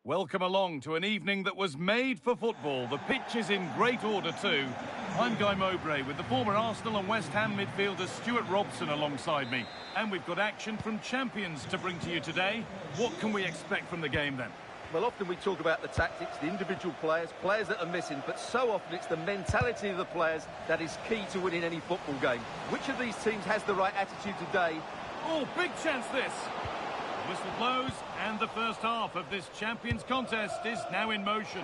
Welcome along to an evening that was made for football. The pitch is in great order too. I'm Guy Mowbray with the former Arsenal and West Ham midfielder Stuart Robson alongside me. And we've got action from champions to bring to you today. What can we expect from the game then? Well, often we talk about the tactics, the individual players that are missing, but so often it's the mentality of the players that is key to winning any football game. Which of these teams has the right attitude today? Oh, big chance this! Whistle blows, and the first half of this Champions contest is now in motion.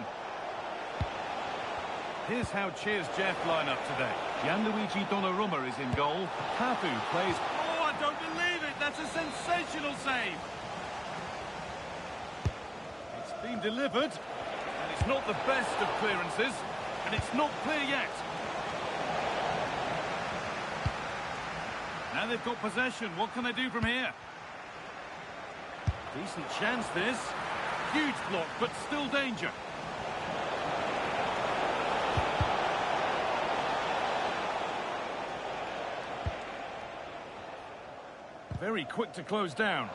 Here's how Cheers Jeff line up today. Gianluigi Donnarumma is in goal. Cafu plays... Oh, I don't believe it! That's a sensational save! It's been delivered, and it's not the best of clearances, and it's not clear yet. Now they've got possession. What can they do from here? Decent chance this. Huge block, but still danger. Very quick to close down.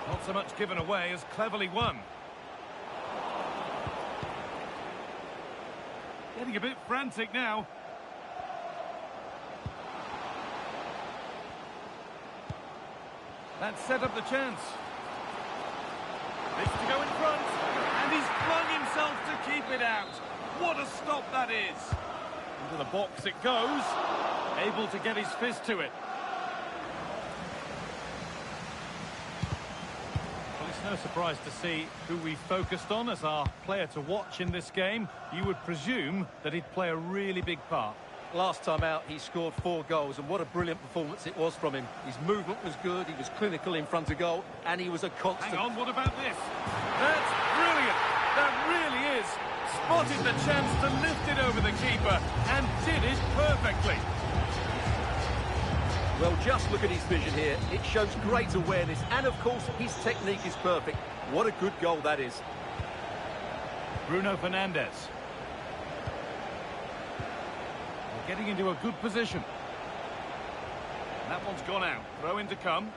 Not so much given away as cleverly won. Getting a bit frantic now. That set up the chance. This to go in front, and he's flung himself to keep it out. What a stop that is. Into the box it goes, able to get his fist to it. Well, it's no surprise to see who we focused on as our player to watch in this game. You would presume that he'd play a really big part. Last time out, he scored 4 goals, and what a brilliant performance it was from him. His movement was good, he was clinical in front of goal, and he was a constant... Hang on, what about this? That's brilliant! That really is! Spotted the chance to lift it over the keeper, and did it perfectly. Well, just look at his vision here. It shows great awareness, and of course, his technique is perfect. What a good goal that is. Bruno Fernandes. Getting into a good position. That one's gone out. Throw in to come.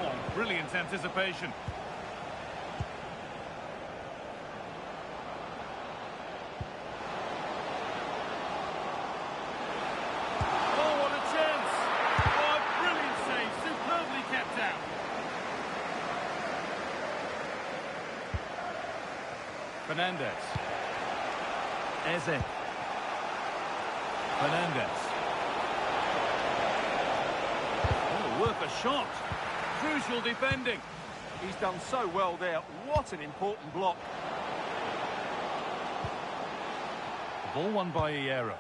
Oh, brilliant anticipation. Oh, what a chance! Oh, a brilliant save. Superbly kept out. Fernandes. Eze. Fernandes. Oh, worth a shot. Crucial defending. He's done so well there. What an important block. Ball won by Iero.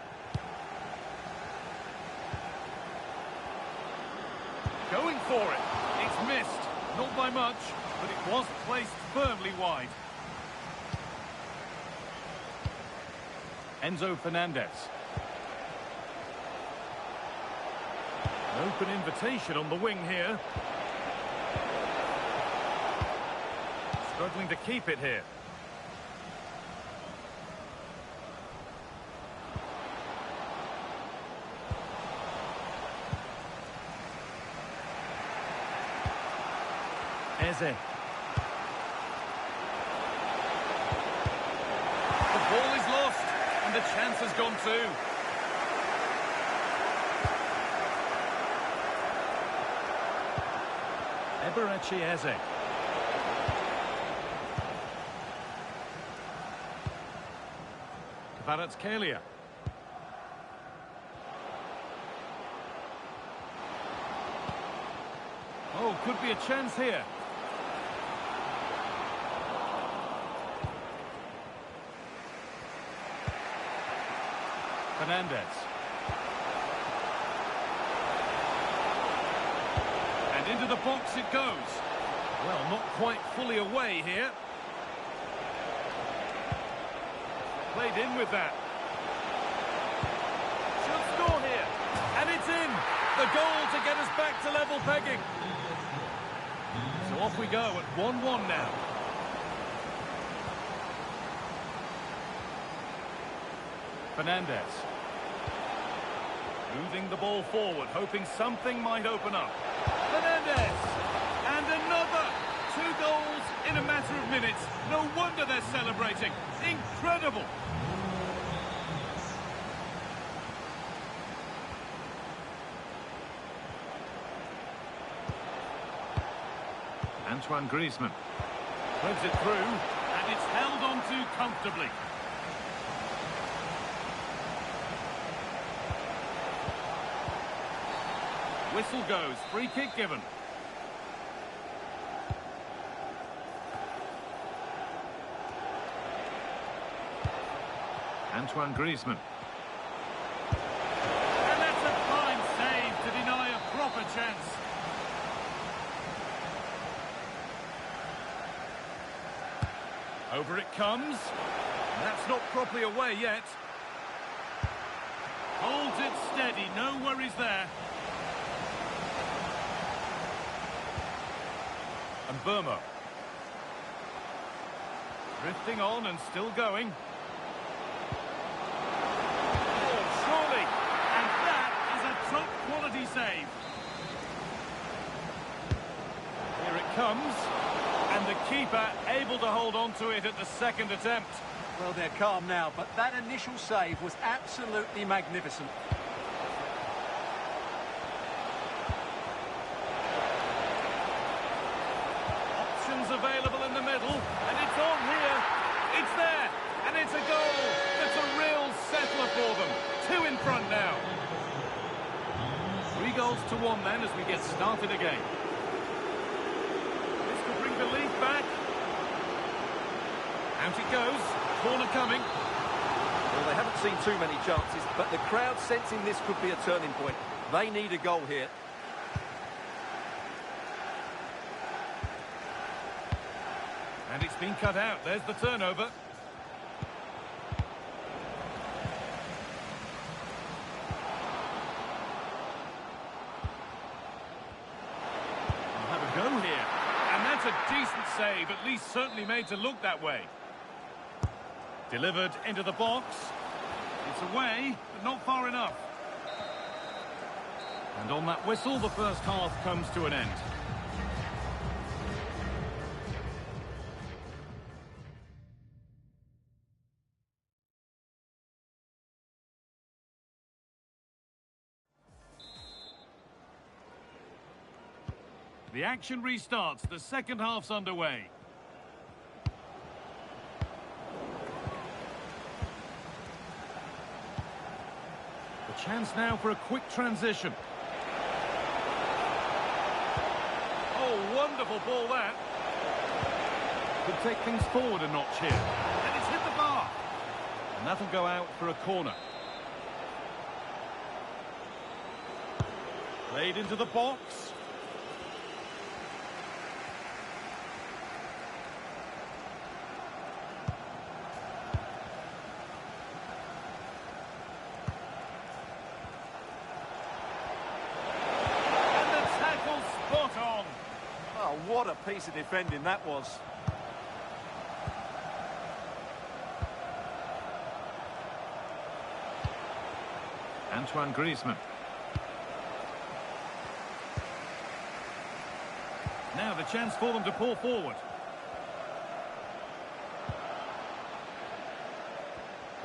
Going for it. It's missed. Not by much, but it was placed firmly wide. Enzo Fernandez. An open invitation on the wing here. Struggling to keep it here. Eze. The ball is lost. And the chance has gone too. Eberechi Eze. Kvaratskhelia. Oh, could be a chance here. Fernandes. And into the box it goes. Well, not quite fully away here. Played in with that. Should score here. And it's in. The goal to get us back to level pegging. So off we go at 1-1 now. Fernandes. Moving the ball forward, hoping something might open up. Fernandes! 5 minutes. No wonder they're celebrating. Incredible. Antoine Griezmann threads it through, and it's held on to comfortably. Whistle goes, free kick given. Antoine Griezmann. And that's a fine save to deny a proper chance. Over it comes. That's not properly away yet. Holds it steady, no worries there. And Burma. Drifting on and still going. Oh, surely. And that is a top quality save. Here it comes. And the keeper able to hold on to it at the second attempt. Well, they're calm now, but that initial save was absolutely magnificent. Options available in the middle, and it's on here. It's there, and it's a goal. That's a real settler for them. 2 in front now. 3 goals to 1 then as we get started again. Belief back. Out it goes. Corner coming. Well, they haven't seen too many chances, but the crowd sensing this could be a turning point. They need a goal here. And it's been cut out. There's the turnover. I'll have a go here. And that's a decent save, at least certainly made to look that way. Delivered into the box. It's away, but not far enough. And on that whistle, the first half comes to an end. The action restarts. The second half's underway. The chance now for a quick transition. Oh, wonderful ball that. Could take things forward a notch here. And it's hit the bar. And that'll go out for a corner. Played into the box. What a piece of defending that was. Antoine Griezmann. Now the chance for them to pull forward.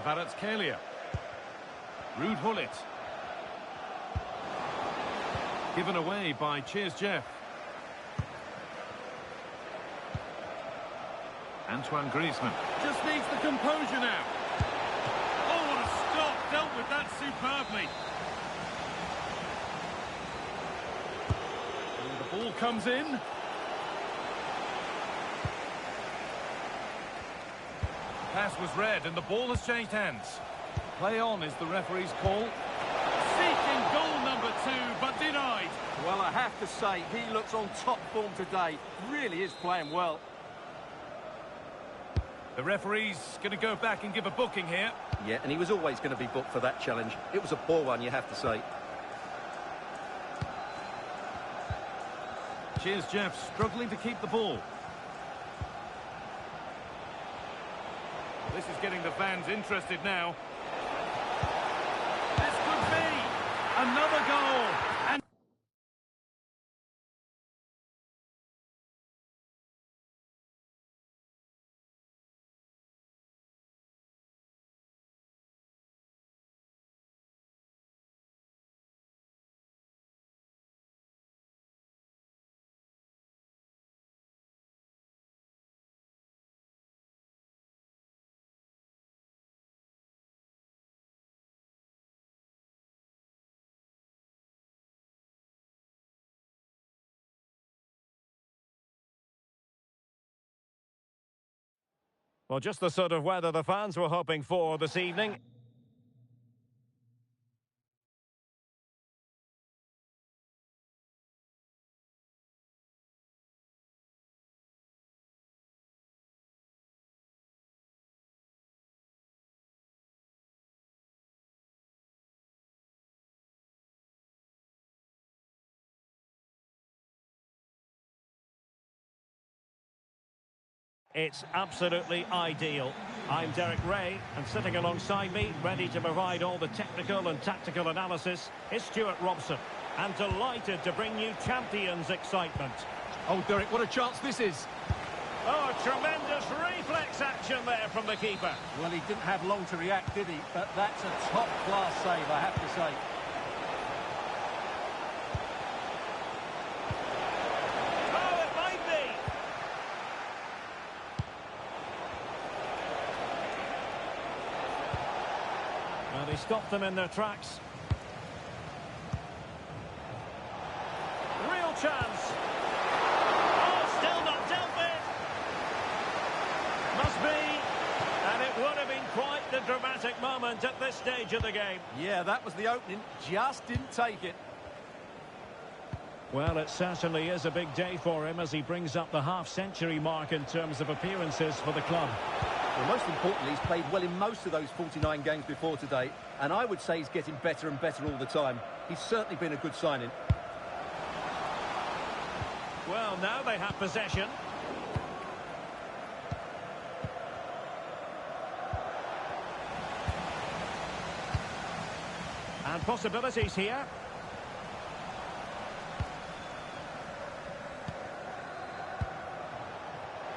Kvaratskhelia. Ruud Gullit. Given away by Cheers Jeff. Antoine Griezmann. Just needs the composure now. Oh, what a stop. Dealt with that superbly. And the ball comes in. Pass was read and the ball has changed hands. Play on is the referee's call. Seeking goal number 2, but denied. Well, I have to say, he looks on top form today. Really is playing well. The referee's going to go back and give a booking here. Yeah, and he was always going to be booked for that challenge. It was a poor one, you have to say. Cheers Jeff, struggling to keep the ball. This is getting the fans interested now. This could be another goal. Well, just the sort of weather the fans were hoping for this evening. It's absolutely ideal. I'm Derek Ray, and sitting alongside me, ready to provide all the technical and tactical analysis, is Stuart Robson. And delighted to bring you Champions excitement. Oh, Derek, what a chance this is. Oh, tremendous reflex action there from the keeper. Well, he didn't have long to react, did he? But that's a top-class save, I have to say. Well, he stopped them in their tracks. Real chance. Oh, still not dealt with. Must be. And it would have been quite the dramatic moment at this stage of the game. Yeah, that was the opening. Just didn't take it. Well, it certainly is a big day for him as he brings up the half-century mark in terms of appearances for the club. Well, most importantly, he's played well in most of those 49 games before today, and I would say he's getting better and better all the time. He's certainly been a good signing. Well, now they have possession. And possibilities here.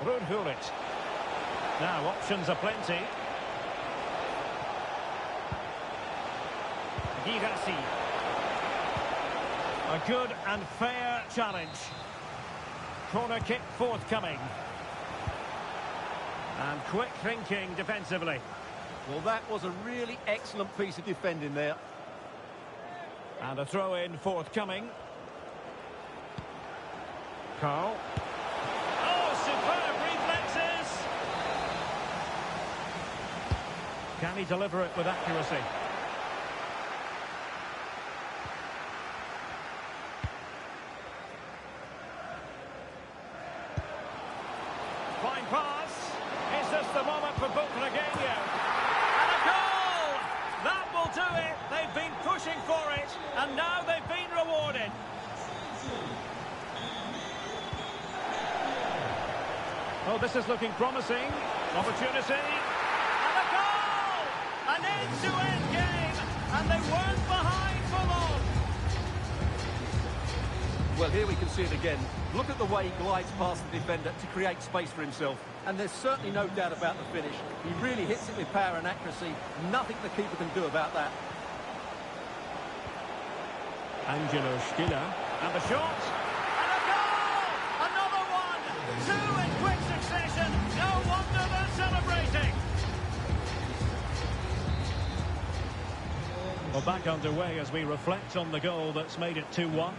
Rudhulit. Now, options are plenty. Girassi. A good and fair challenge. Corner kick forthcoming. And quick thinking defensively. Well, that was a really excellent piece of defending there. And a throw-in forthcoming. Carl. Oh, superb reflexes! Can he deliver it with accuracy? Fine pass. Is this the moment for Butragueño? And a goal! That will do it. They've been pushing for it, and now they've been rewarded. Oh, this is looking promising. Opportunity. And a goal! An end-to-end game, and they weren't behind for long. Well, here we can see it again. Look at the way he glides past the defender to create space for himself. And there's certainly no doubt about the finish. He really hits it with power and accuracy. Nothing the keeper can do about that. Angelo Stiller. And the shot. And a goal! Another one! Two in quick succession. No wonder they're celebrating. Well, back underway as we reflect on the goal that's made it 2-1.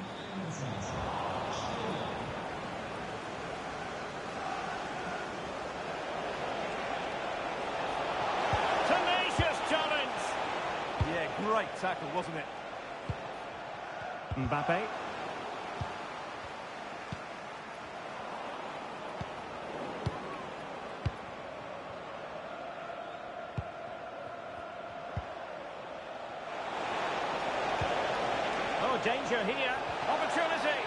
Tenacious challenge. Yeah, great tackle, wasn't it? Mbappe. Oh, danger here. Opportunity.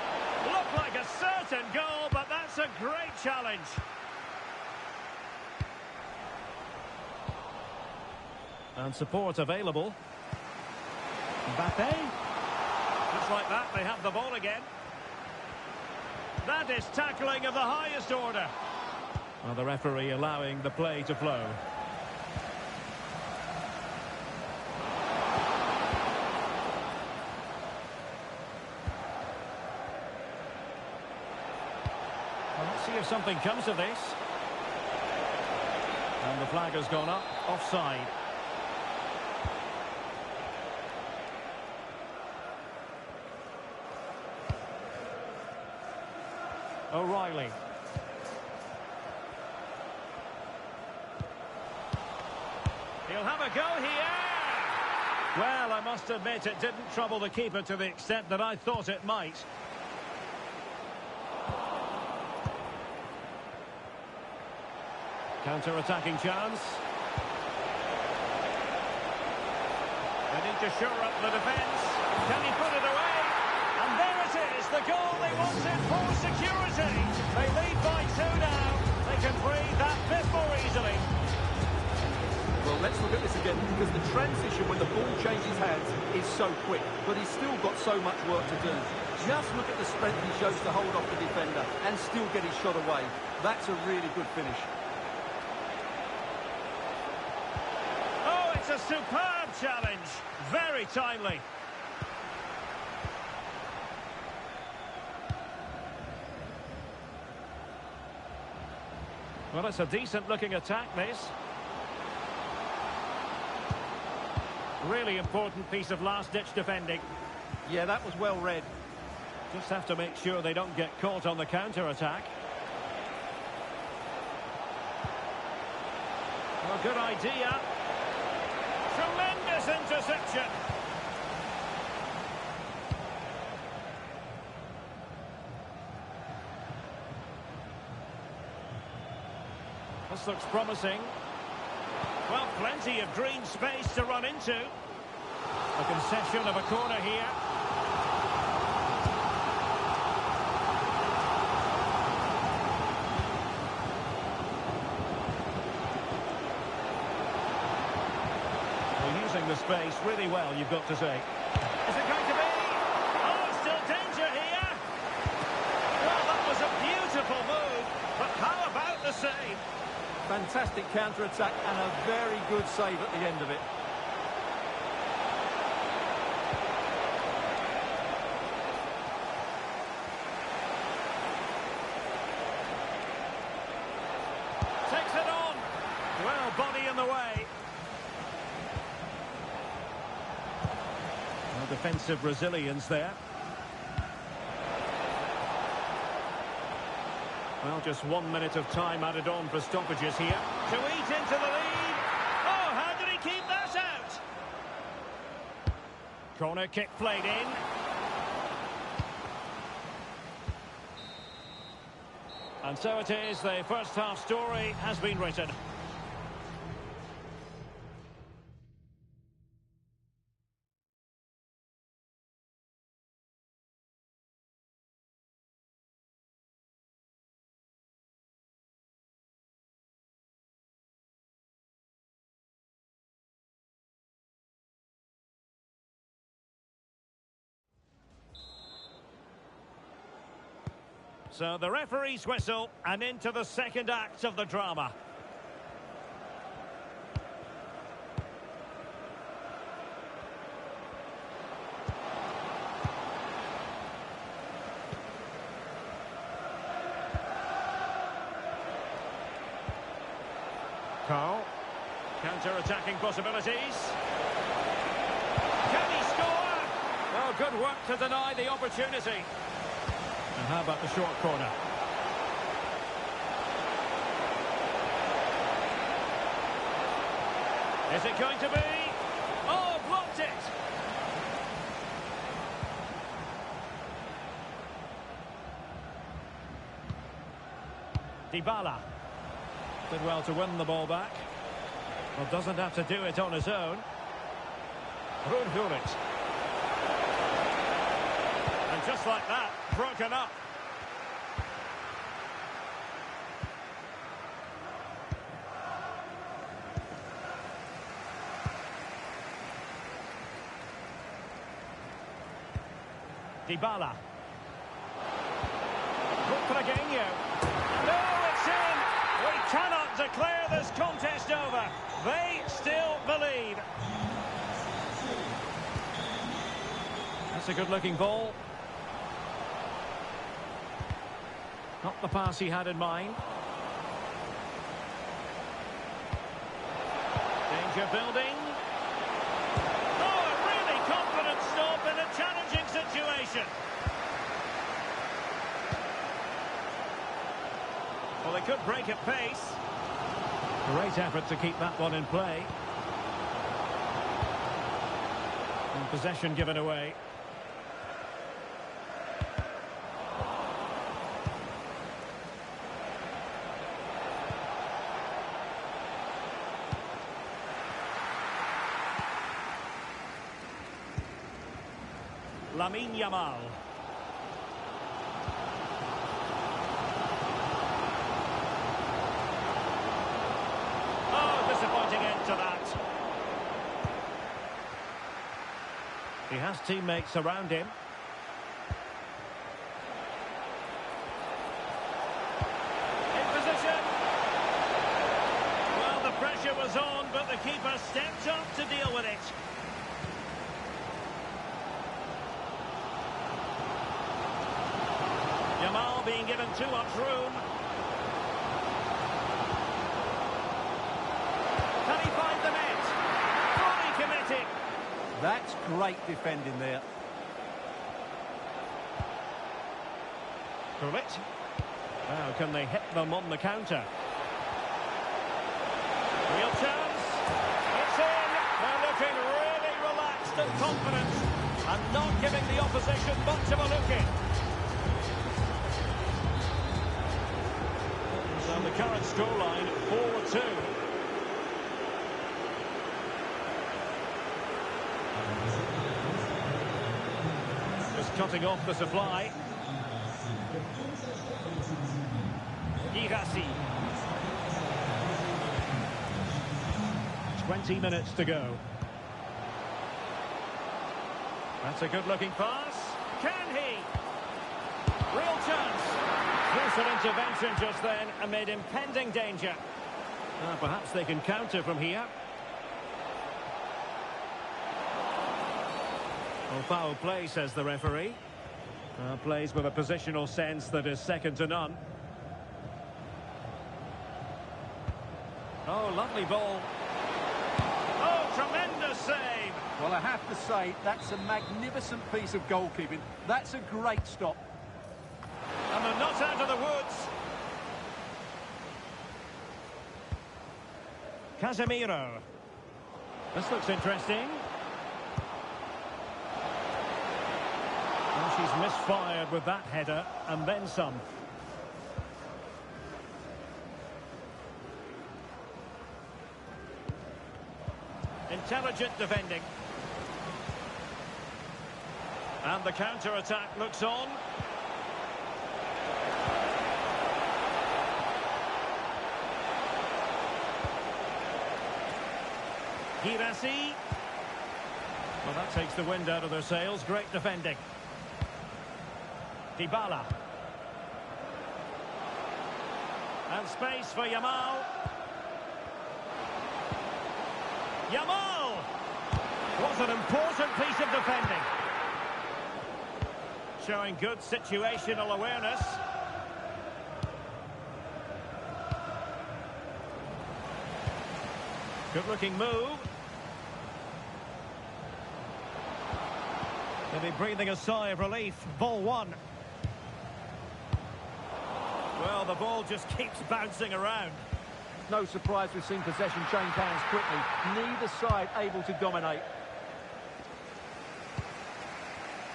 Looked like a certain goal, but that's a great challenge. And support available. Mbappe. Just like that, they have the ball again. That is tackling of the highest order. Well, the referee allowing the play to flow. Well, let's see if something comes of this. And the flag has gone up, offside. O'Reilly. He'll have a go here. Well, I must admit it didn't trouble the keeper to the extent that I thought it might. Counter-attacking chance. They need to shore up the defence. Can he put it away? And there it is, the goal they wanted for security. They lead by 2 now. They can breathe that bit more easily. Well, let's look at this again, because the transition when the ball changes hands is so quick, but he's still got so much work to do. Just look at the strength he shows to hold off the defender and still get his shot away. That's a really good finish. Oh, it's a superb challenge. Very timely. Well, it's a decent-looking attack, this. Really important piece of last-ditch defending. Yeah, that was well read. Just have to make sure they don't get caught on the counter-attack. Well, good idea. Tremendous interception. This looks promising. Well, plenty of green space to run into. A concession of a corner here. Well, using the space really well, you've got to say. Is it going to be? Oh, still danger here. Well, that was a beautiful move, but how about the save? Fantastic counter-attack and a very good save at the end of it. Takes it on. Well, body in the way. Well, defensive resilience there. Well, just 1 minute of time added on for stoppages here. To eat into the lead. Oh, how did he keep that out? Corner kick played in. And so it is, the first half story has been written. So the referee's whistle, and into the second act of the drama. Cole. Counter-attacking possibilities. Can he score? Well, good work to deny the opportunity. And how about the short corner? Is it going to be? Oh, blocked it! Dybala. Did well to win the ball back. Well, doesn't have to do it on his own. Brandonokeefeyt. And just like that, broken up. Dybala. Brandonokeefeyt. No, it's in. We cannot declare this contest over. They still believe. That's a good-looking ball. Not the pass he had in mind. Danger building. Oh, a really confident stop in a challenging situation. Well, they could break at pace. Great effort to keep that one in play. And possession given away. Lamine Yamal. Oh, disappointing end to that. He has teammates around him. In position. Well, the pressure was on, but the keeper stepped up to deal with it. Yamal being given too much room. Can he find the net? Fully committed. That's great defending there. Correct. Now, can they hit them on the counter? Real chance. It's in. They're looking really relaxed and confident. And not giving the opposition much of a look in. So the current scoreline, 4-2. Just cutting off the supply. Girassi. 20 minutes to go. That's a good-looking pass. Can he? Real chance. Crucial intervention just then amid impending danger. Perhaps they can counter from here. Well, foul play, says the referee. Plays with a positional sense that is second to none. Oh, lovely ball. Oh, tremendous save. Well, I have to say, that's a magnificent piece of goalkeeping. That's a great stop. And they're not out of the woods. Casemiro. This looks interesting. Well, she's misfired with that header, and then some. Intelligent defending. And the counter-attack looks on. Girassi. Well, that takes the wind out of their sails. Great defending. Dybala. And space for Yamal. Yamal! What an important piece of defending. Showing good situational awareness. Good-looking move. They'll be breathing a sigh of relief. Ball one. Well, the ball just keeps bouncing around. No surprise we've seen possession change hands quickly. Neither side able to dominate.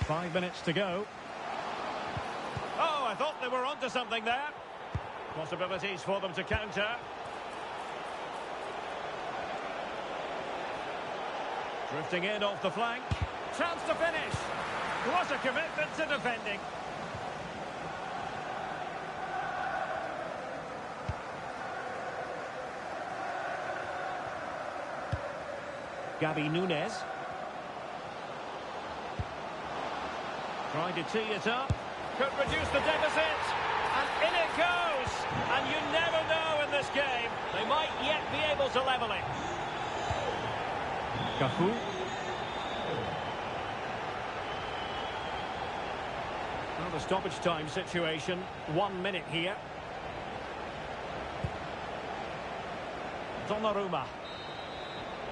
5 minutes to go. Oh, I thought they were onto something there. Possibilities for them to counter. Drifting in off the flank. Chance to finish. What a commitment to defending. Gabi Nunes. Trying to tee it up. Could reduce the deficit. And in it goes. And you never know in this game. They might yet be able to level it. Cafu. Well, the stoppage time situation. 1 minute here. Donnarumma.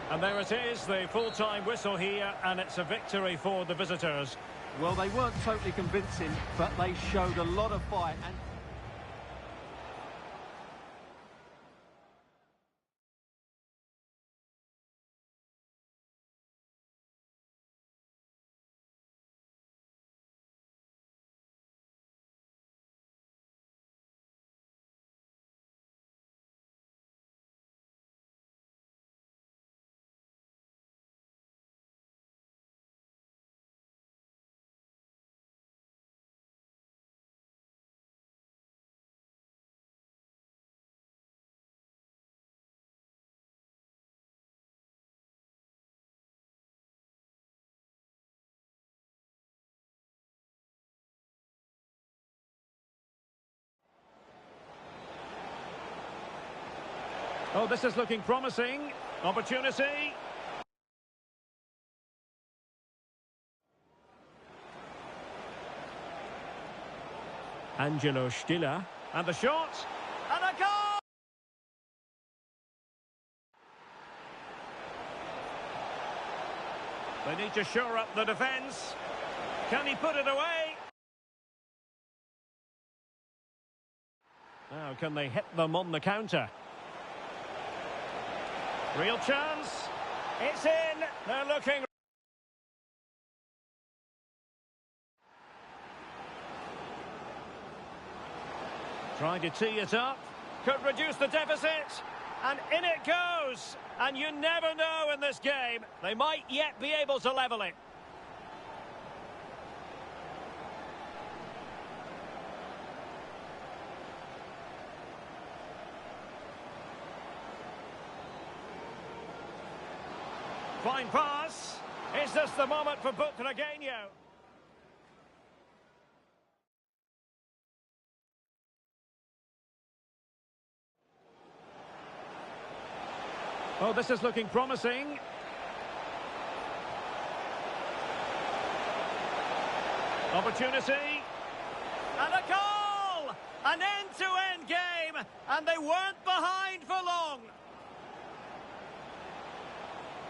And there it is, the full-time whistle here, and it's a victory for the visitors. Well, they weren't totally convincing, but they showed a lot of fight. And Oh, this is looking promising. Opportunity. Angelo Stiller. And the shot. And a goal! They need to shore up the defence. Can he put it away? Now, can they hit them on the counter? Real chance. It's in. They're looking. Trying to tee it up. Could reduce the deficit. And in it goes. And you never know in this game. They might yet be able to level it. Fine pass. Is this the moment for Brandonokeefeyt? Oh, this is looking promising. Opportunity. And a goal! An end-to-end game, and they weren't behind for long.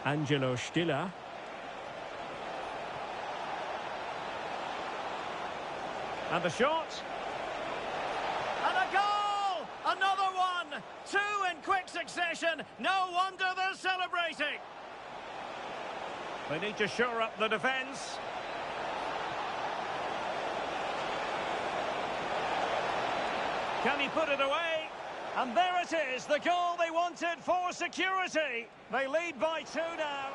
Angelo Stiller. And the shot. And a goal! Another one! Two in quick succession. No wonder they're celebrating. They need to shore up the defence. Can he put it away? And there it is, the goal they wanted for security. They lead by 2 now.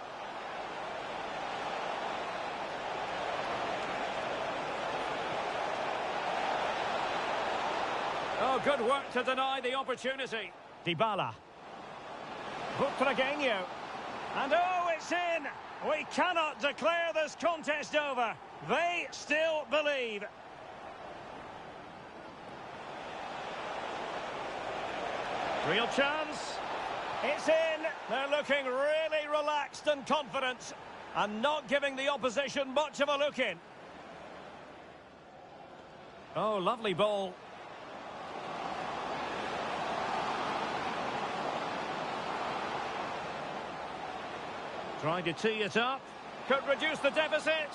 Oh, good work to deny the opportunity. Dybala. Brandonokeefeyt. And oh, it's in. We cannot declare this contest over. They still believe. Real chance. It's in. They're looking really relaxed and confident and not giving the opposition much of a look in. Oh, lovely ball. Trying to tee it up. Could reduce the deficit.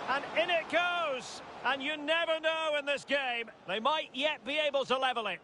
And in it goes. And you never know in this game. They might yet be able to level it.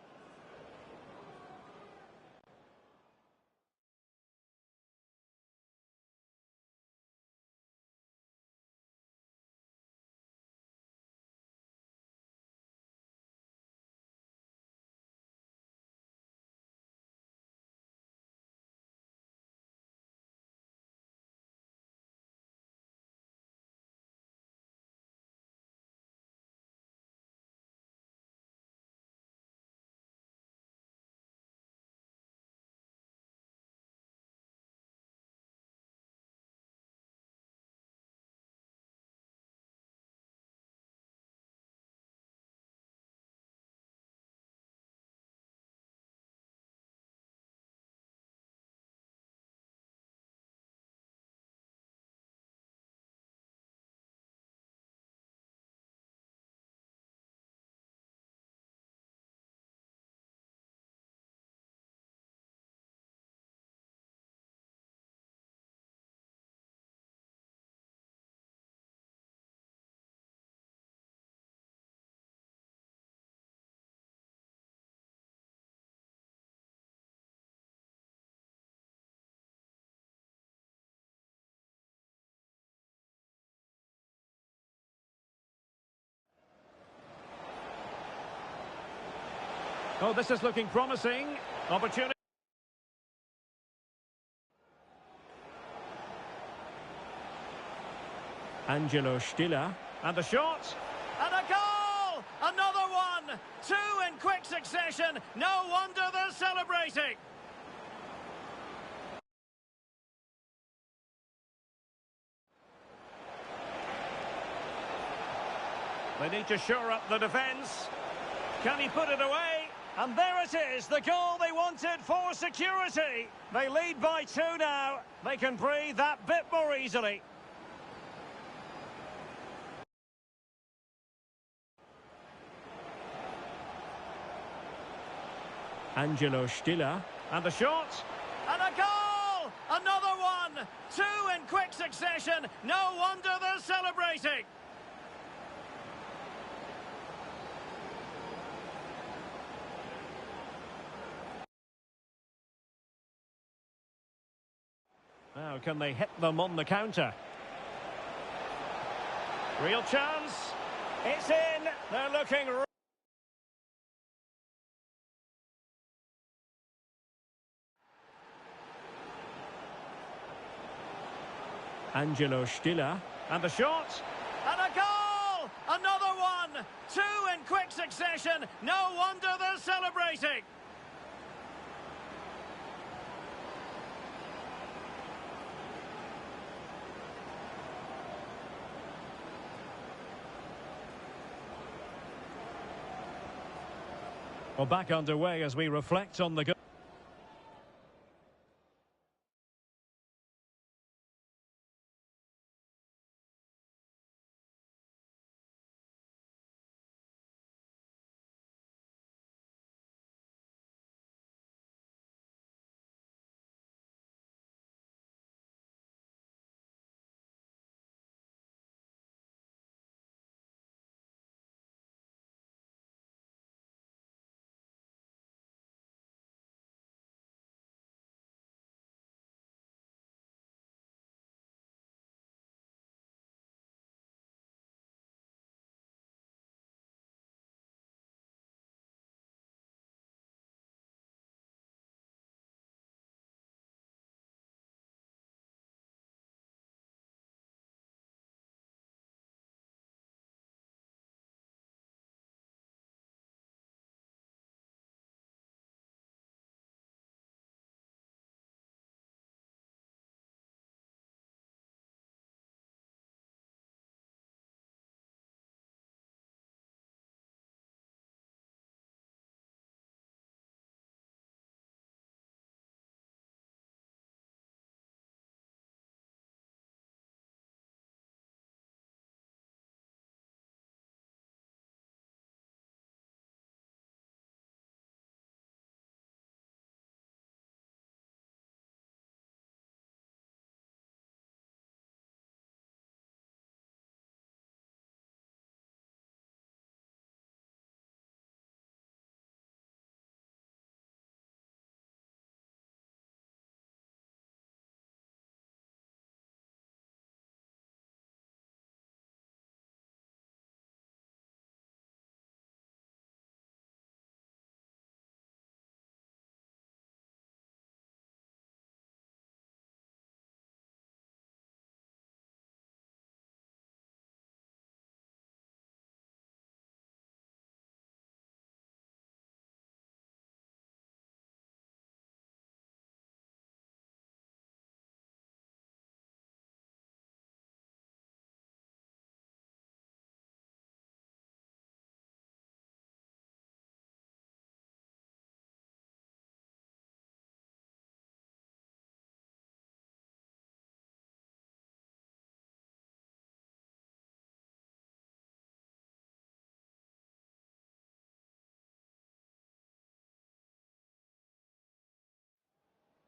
Oh, this is looking promising. Opportunity. Angelo Stiller. And the shot. And a goal! Another one! Two in quick succession. No wonder they're celebrating. They need to shore up the defence. Can he put it away? And there it is, the goal they wanted for security. They lead by 2 now. They can breathe that bit more easily. Angelo Stiller. And the shot. And a goal! Another one! 2 in quick succession. No wonder they're celebrating. Now, can they hit them on the counter? Real chance. It's in. They're looking... Angelo Stiller. And the shot. And a goal! Another one! 2 in quick succession. No wonder they're celebrating. Well, back underway as we reflect on the goal.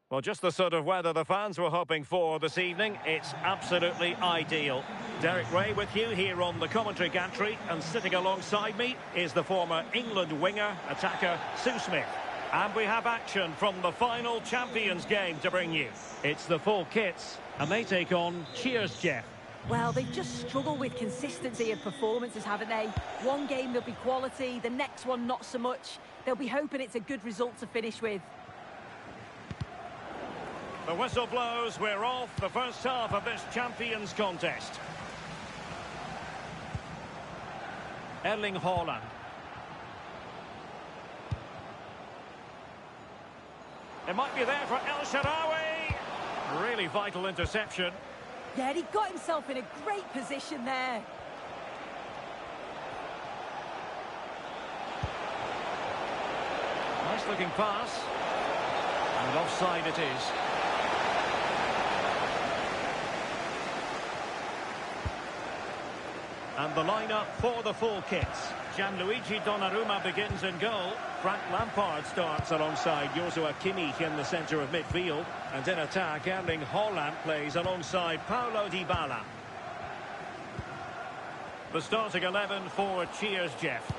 Well, just the sort of weather the fans were hoping for this evening. It's absolutely ideal. Derek Ray with you here on the commentary gantry, and sitting alongside me is the former England winger, attacker Sue Smith. And we have action from the final Champions game to bring you. It's the full kits, and they take on Cheers Jeff. Well, they've just struggled with consistency of performances, haven't they? One game there'll be quality, the next one not so much. They'll be hoping it's a good result to finish with. The whistle blows, we're off the first half of this Champions contest. Erling Haaland. It might be there for El Shaarawy. Really vital interception. Yeah, he got himself in a great position there. looking pass. And offside it is. And the lineup for the full kits. Gianluigi Donnarumma begins in goal. Frank Lampard starts alongside Joshua Kimmich in the centre of midfield. And in attack, Erling Haaland plays alongside Paulo Dybala. The starting 11 for Cheers, Jeff.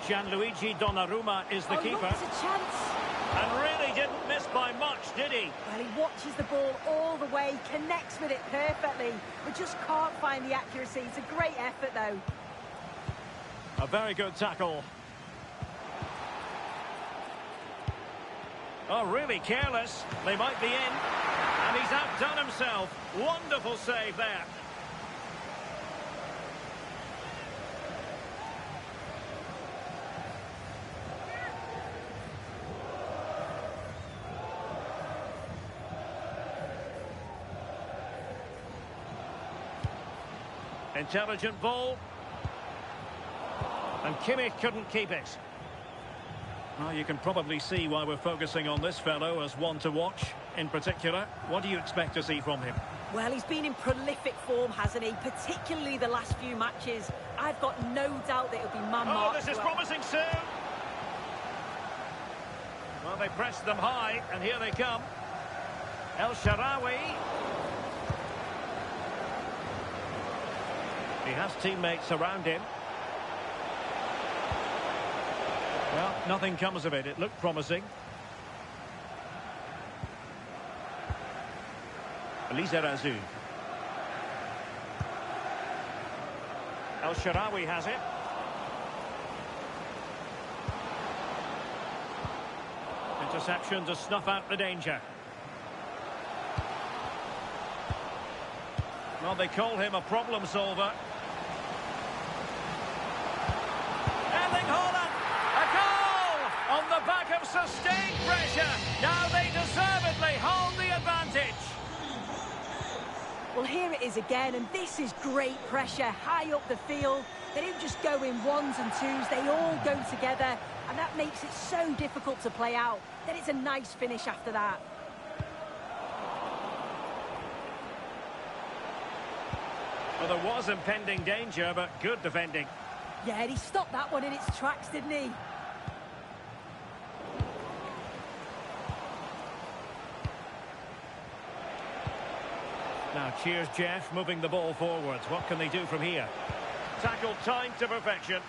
Gianluigi Donnarumma is the keeper. Look, there's a chance. And really didn't miss by much, did he? Well, he watches the ball all the way, connects with it perfectly, but just can't find the accuracy. It's a great effort, though. A very good tackle. Oh, really careless. They might be in. And he's outdone himself. Wonderful save there. Intelligent ball. And Kimmich couldn't keep it. Well, you can probably see why we're focusing on this fellow as one to watch. In particular, what do you expect to see from him? Well, he's been in prolific form, hasn't he? Particularly the last few matches. I've got no doubt that it'll be man-marked. Oh, this is promising soon. Well, they pressed them high, and here they come. El Shaarawy. He has teammates around him. Well, nothing comes of it. It looked promising. Lizarazu. El Shaarawy has it. Interception to snuff out the danger. Well, they call him a problem solver. Erling Haaland! A goal! On the back of sustained pressure. Now they deservedly hold the advantage. Well, here it is again, and this is great pressure, high up the field. They don't just go in ones and twos, they all go together, and that makes it so difficult to play out. Then it's a nice finish after that. Well, there was impending danger, but good defending. Yeah, and he stopped that one in its tracks, didn't he? Now, cheers, Jeff, moving the ball forwards. What can they do from here? Tackle timed to perfection.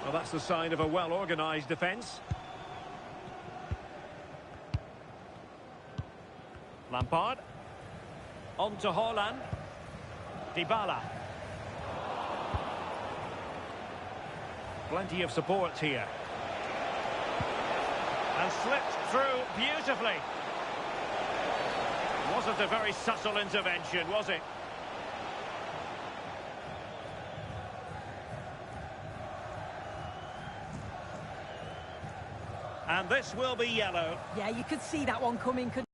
Well, that's the sign of a well-organised defence. Lampard. On to Haaland. Dybala. Plenty of support here. And slipped through beautifully. Wasn't a very subtle intervention, was it? And this will be yellow. Yeah, you could see that one coming, couldn't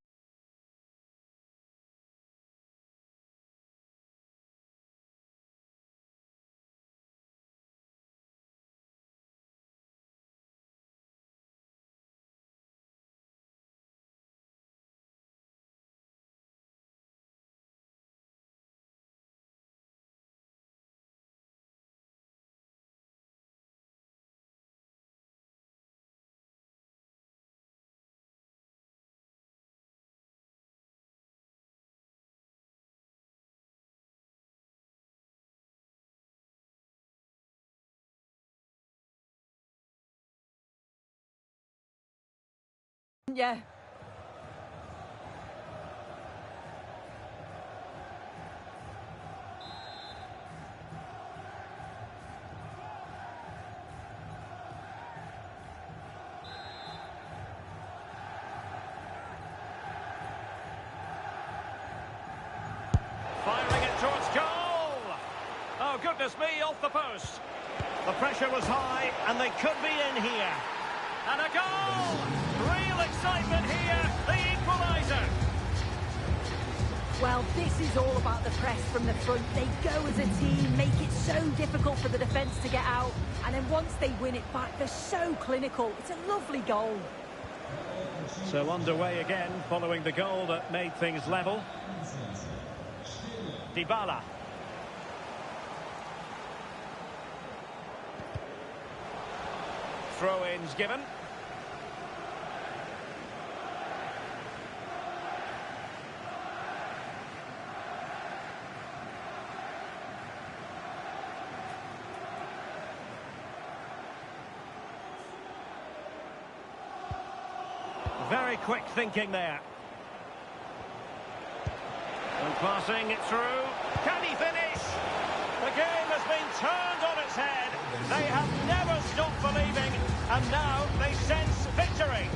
yeah. Firing it towards goal! Oh, goodness me, off the post. The pressure was high, and they could be in here. And a goal! Real excitement here, the equaliser. Well, this is all about the press from the front. They go as a team, make it so difficult for the defence to get out. And then once they win it back, they're so clinical. It's a lovely goal. So underway again, following the goal that made things level. Dybala. Throw-ins given. Very quick thinking there. And passing it through. Can he finish? The game has been turned on its head. They have never stopped believing, and now they sense victory.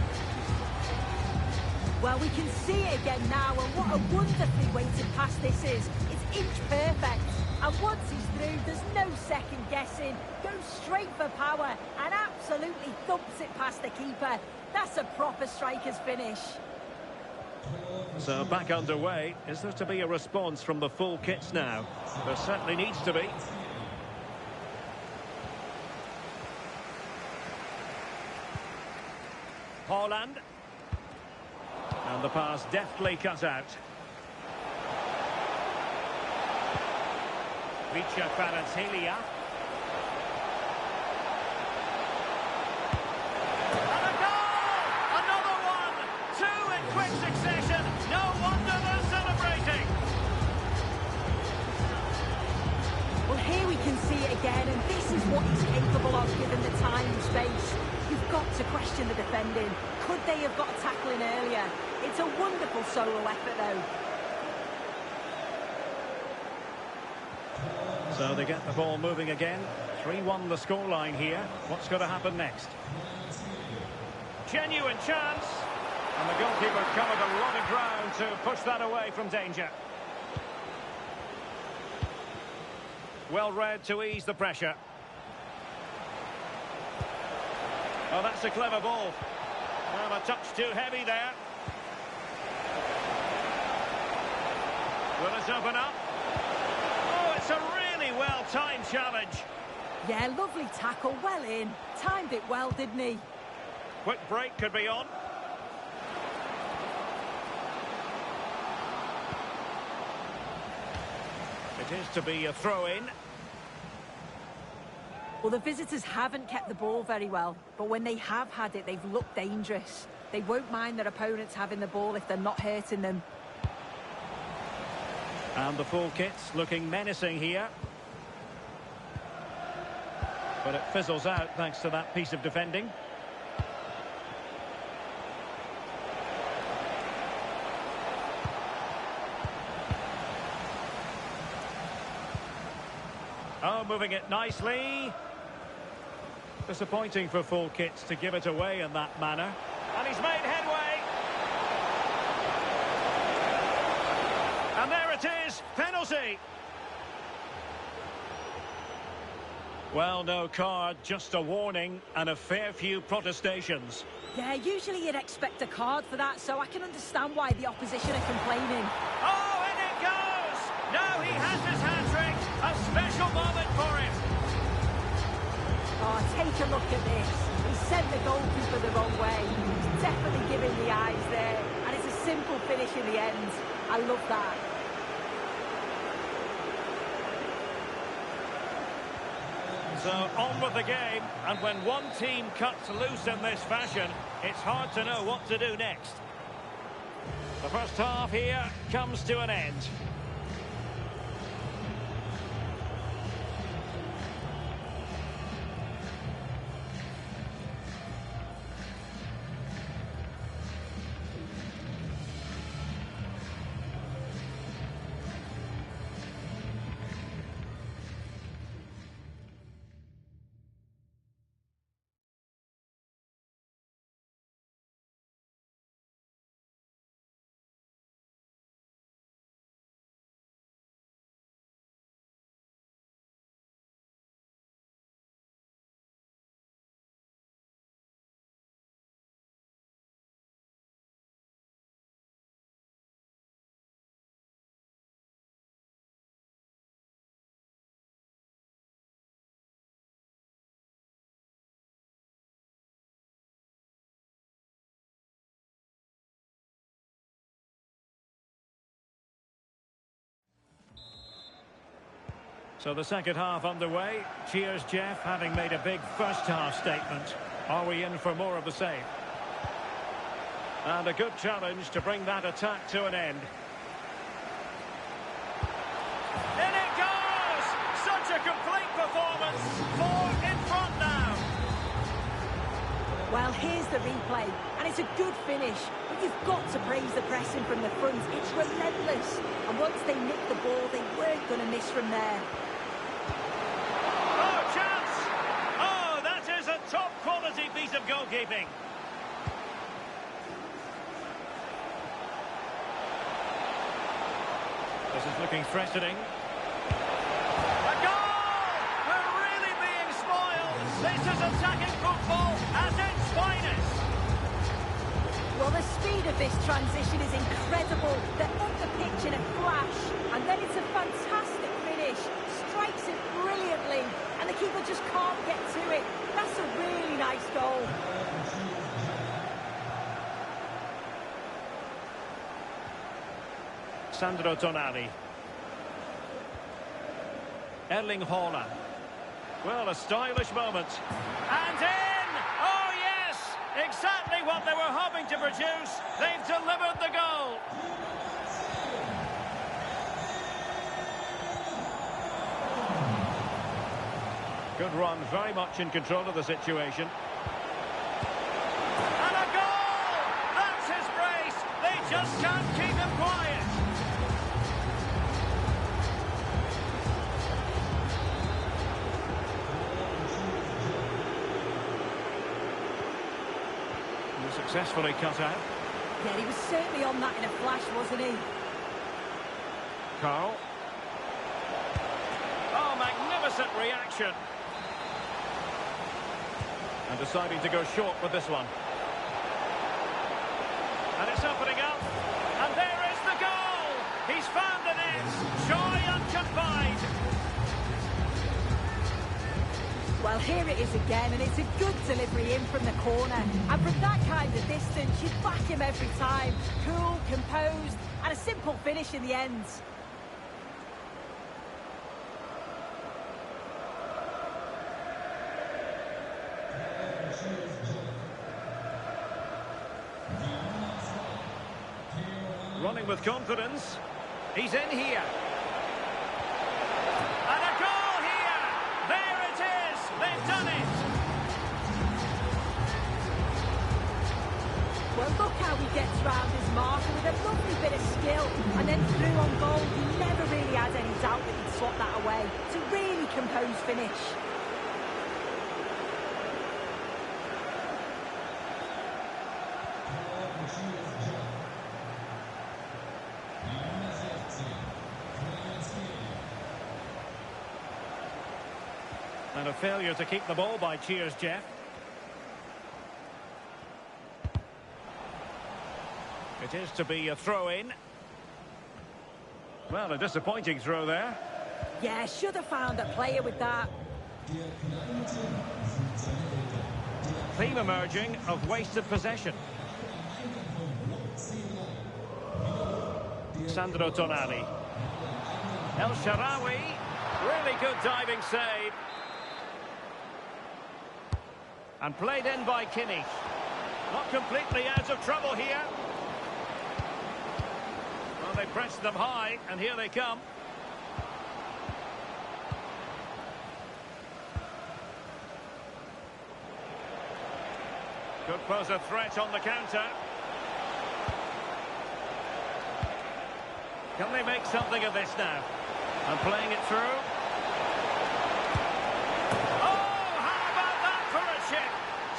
Well, we can see it again now, and what a wonderfully weighted pass this is. It's inch perfect. And once he's through, there's no second guessing. Goes straight for power and absolutely thumps it past the keeper. That's a proper striker's finish. So back underway. Is there to be a response from the full kits now? There certainly needs to be. Haaland. And the pass deftly cut out. Richa Kvaratskhelia. And a goal! Another one! Two in quick succession. No wonder they're celebrating. Well, here we can see it again, and this is what he's capable of given the time and space. You've got to question the defending. Could they have got a tackle in earlier? It's a wonderful solo effort, though. So they get the ball moving again. 3-1 the scoreline here. What's going to happen next? Genuine chance. And the goalkeeper covered a lot of ground to push that away from danger. Well read to ease the pressure. Oh, that's a clever ball. Well, a touch too heavy there. Will it open up? Oh, it's a really well-timed challenge. Yeah, lovely tackle, well in. Timed it well, didn't he? Quick break could be on. It is to be a throw-in. Well, the visitors haven't kept the ball very well, but when they have had it, they've looked dangerous. They won't mind their opponents having the ball if they're not hurting them. And the full kit's looking menacing here. But it fizzles out thanks to that piece of defending. Oh, moving it nicely. Disappointing for full kits to give it away in that manner. And he's made headway. And there it is, penalty. Well, no card, just a warning and a fair few protestations. Yeah, usually you'd expect a card for that, so I can understand why the opposition are complaining. Oh, in it goes! Now he has his hat-trick. A special moment for him. Oh, take a look at this. He sent the goalkeeper the wrong way. He's definitely giving the eyes there. And it's a simple finish in the end. I love that. So on with the game, and when one team cuts loose in this fashion, it's hard to know what to do next. The first half here comes to an end. So the second half underway. Cheers, Jeff, having made a big first half statement. Are we in for more of the same? And a good challenge to bring that attack to an end. In it goes! Such a complete performance. 4 in front now. Well, here's the replay, and it's a good finish. But you've got to praise the pressing from the front. It's relentless. And once they nicked the ball, they weren't going to miss from there. Oh, chance! Oh, that is a top-quality piece of goalkeeping. This is looking threatening. A goal! We're really being spoiled. This is attacking football at its finest. Well, the speed of this transition is incredible. They're up the pitch in a flash, and then it's a fantastic finish. Strikes it brilliantly, and the keeper just can't get to it. That's a really nice goal. Sandro Tonali. Erling Haaland. Well, a stylish moment. And in! Oh, yes! Exactly what they were hoping to produce. They've delivered the goal. Good run, very much in control of the situation. And a goal! That's his brace. They just can't keep him quiet. Successfully cut out. Yeah, he was certainly on that in a flash, wasn't he? Carl. Oh, magnificent reaction. And deciding to go short with this one. And it's opening up. And there is the goal! He's found the net. Joy unconfined. Well, here it is again, and it's a good delivery in from the corner. And from that kind of distance, you back him every time. Cool, composed, and a simple finish in the end. Running with confidence. He's in here. And a goal here! There it is! They've done it! Well, look how he gets round his marker with a lovely bit of skill. And then through on goal, he never really had any doubt that he'd slot that away. It's a really composed finish. And a failure to keep the ball by Cheers, Jeff. It is to be a throw-in. Well, a disappointing throw there. Yeah, should have found a player with that. Theme emerging of wasted possession. Sandro Tonali. El Shaarawy. Really good diving save. And played in by Kimmich. Not completely out of trouble here. Well, they pressed them high, and here they come. Could pose a threat on the counter. Can they make something of this now? And playing it through. Oh, how about that for a chip?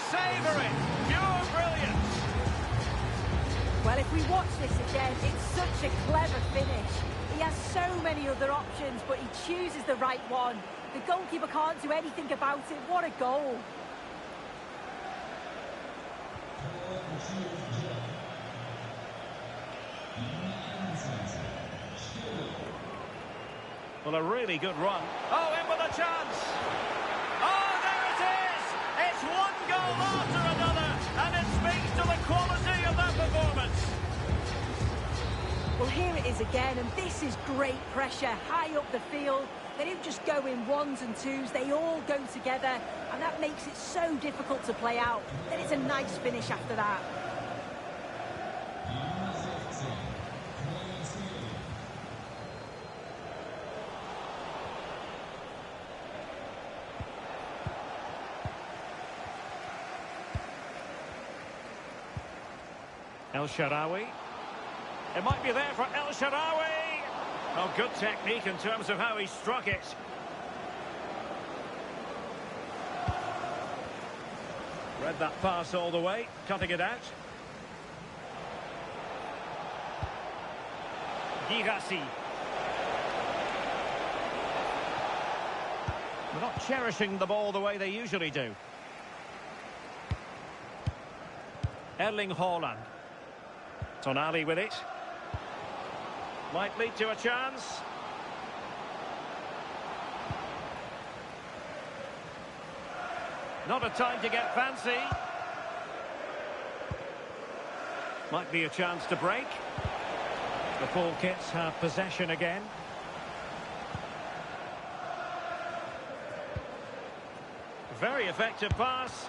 Savouring, pure brilliance. Well, if we watch this again, it's such a clever finish. He has so many other options, but he chooses the right one. The goalkeeper can't do anything about it. What a goal. Well, a really good run. Oh, in with a chance. Oh, there it is. It's one goal after another, and it speaks to the quality of that performance. Well, here it is again, and this is great pressure, high up the field. They don't just go in ones and twos, they all go together, and that makes it so difficult to play out. Then it's a nice finish after that. El Shaarawy. It might be there for El Shaarawy. Oh, good technique in terms of how he struck it. Read that pass all the way, cutting it out. Girassi. They're not cherishing the ball the way they usually do. Erling Haaland. Tonali with it. Might lead to a chance. Not a time to get fancy. Might be a chance to break. The full kits have possession again. Very effective pass.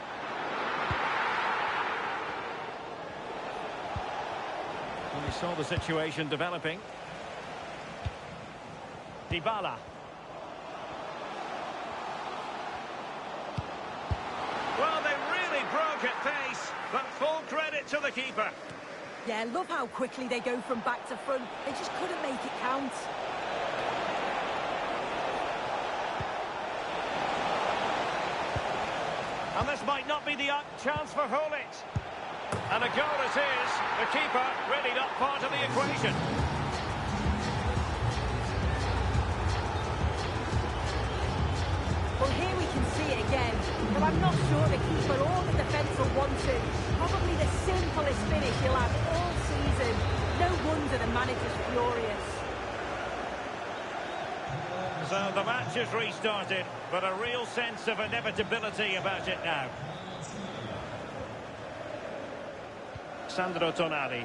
We saw the situation developing. Dybala. Well, they really broke at pace, but full credit to the keeper. Yeah, love how quickly they go from back to front. They just couldn't make it count. And this might not be the chance for Hullett. And a goal it is. The keeper really not part of the equation. Well, here we can see it again. But I'm not sure the keeper or the defence will want to. Probably the simplest finish he'll have all season. No wonder the manager's furious. So the match has restarted, but a real sense of inevitability about it now. Sandro Tonali.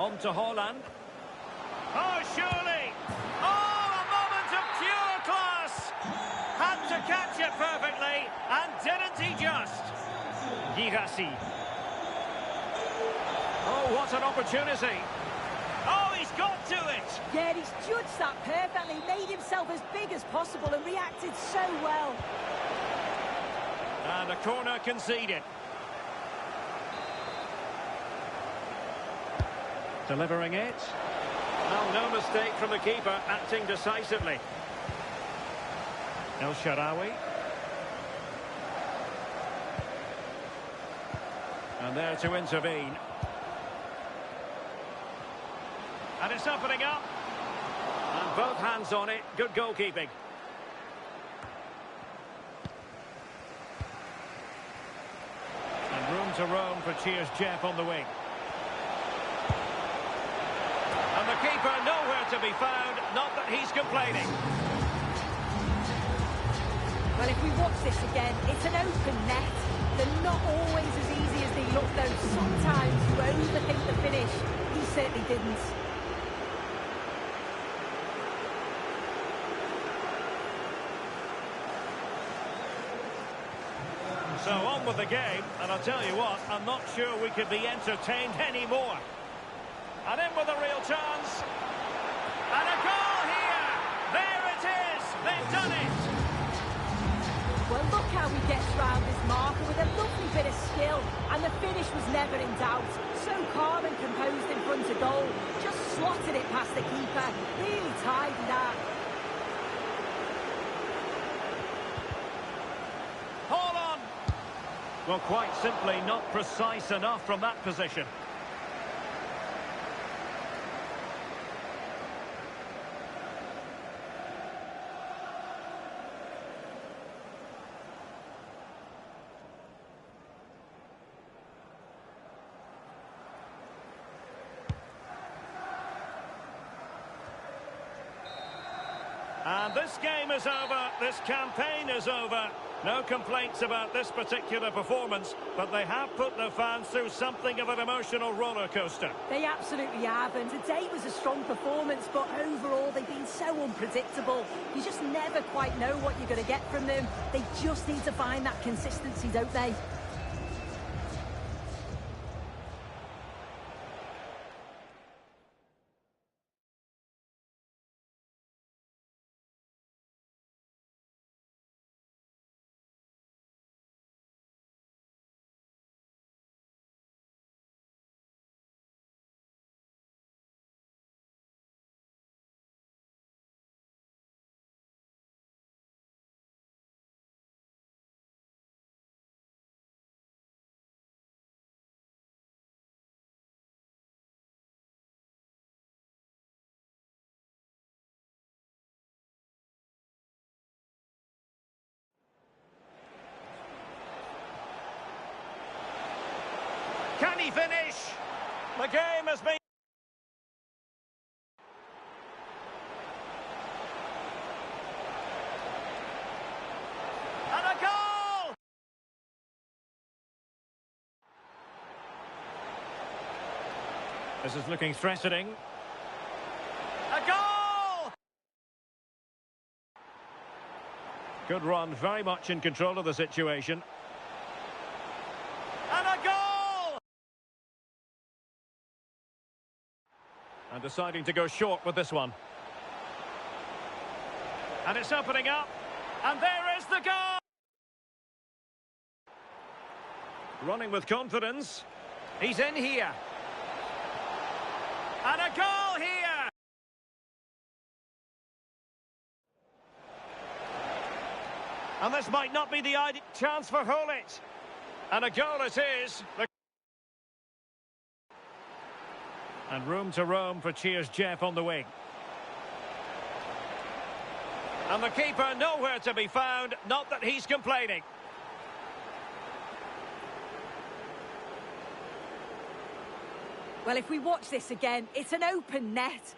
On to Haaland. Oh, surely! Oh, a moment of pure class! Had to catch it perfectly, and didn't he just? Girassi. Oh, what an opportunity! Oh, he's got to it! Yeah, he's judged that perfectly, made himself as big as possible and reacted so well. And a corner conceded. Delivering it. Well, no mistake from the keeper, acting decisively. El Shaarawy. And there to intervene. And it's opening up. And both hands on it. Good goalkeeping. And room to roam for Cheers Jeff on the wing. And the keeper nowhere to be found, not that he's complaining. Well, if we watch this again, it's an open net. They're not always as easy as they look, though. Sometimes you overthink the finish. He certainly didn't. So on with the game, and I'll tell you what, I'm not sure we could be entertained anymore. And in with a real chance. And a goal here! There it is! They've done it! Well, look how he gets round his marker with a lovely bit of skill. And the finish was never in doubt. So calm and composed in front of goal. Just slotted it past the keeper. Really tidy that. Hold on! Well, quite simply not precise enough from that position. And this game is over, this campaign is over, No complaints about this particular performance, but they have put their fans through something of an emotional roller coaster. They absolutely have, and today was a strong performance, but overall they've been so unpredictable. You just never quite know what you're going to get from them. They just need to find that consistency, don't they? Can he finish? The game has been... And a goal! This is looking threatening. A goal! Good run, very much in control of the situation. And a goal! And deciding to go short with this one. And it's opening up. And there is the goal! Running with confidence. He's in here. And a goal here! And this might not be the ideal chance for Hullet. And a goal it is. And room to roam for Cheers Jeff on the wing. And the keeper nowhere to be found, not that he's complaining. Well, if we watch this again, it's an open net.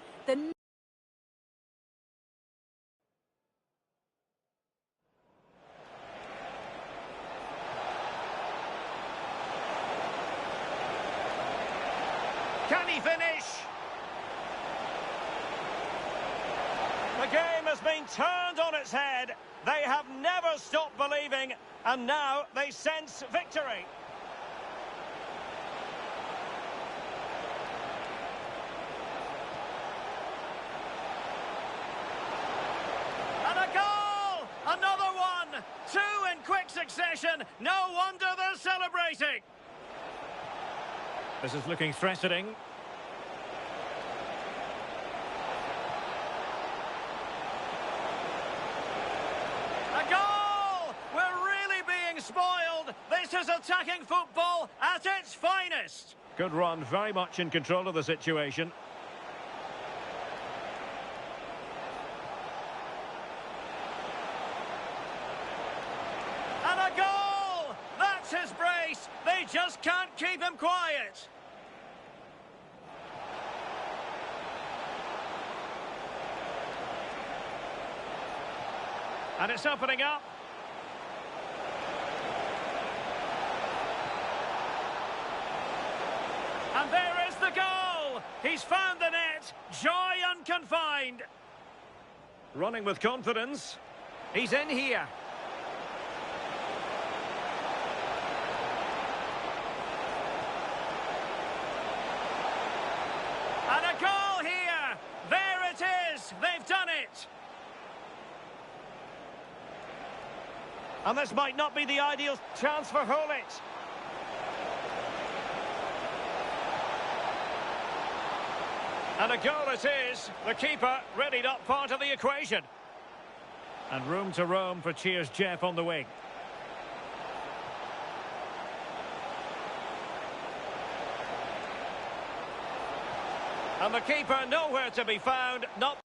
Can he finish? The game has been turned on its head. They have never stopped believing, and now they sense victory. And a goal! Another one! Two in quick succession. No wonder they're celebrating. This is looking threatening. A goal! We're really being spoiled. This is attacking football at its finest. Good run, very much in control of the situation. And a goal! That's his brace. They just can't keep him quiet. And it's opening up. And there is the goal. He's found the net. Joy unconfined. Running with confidence. He's in here. And a goal here. There it is. They've done it. And this might not be the ideal chance for Hullet. And a goal it is. The keeper readied up part of the equation. And room to roam for Cheers Jeff on the wing. And the keeper nowhere to be found, not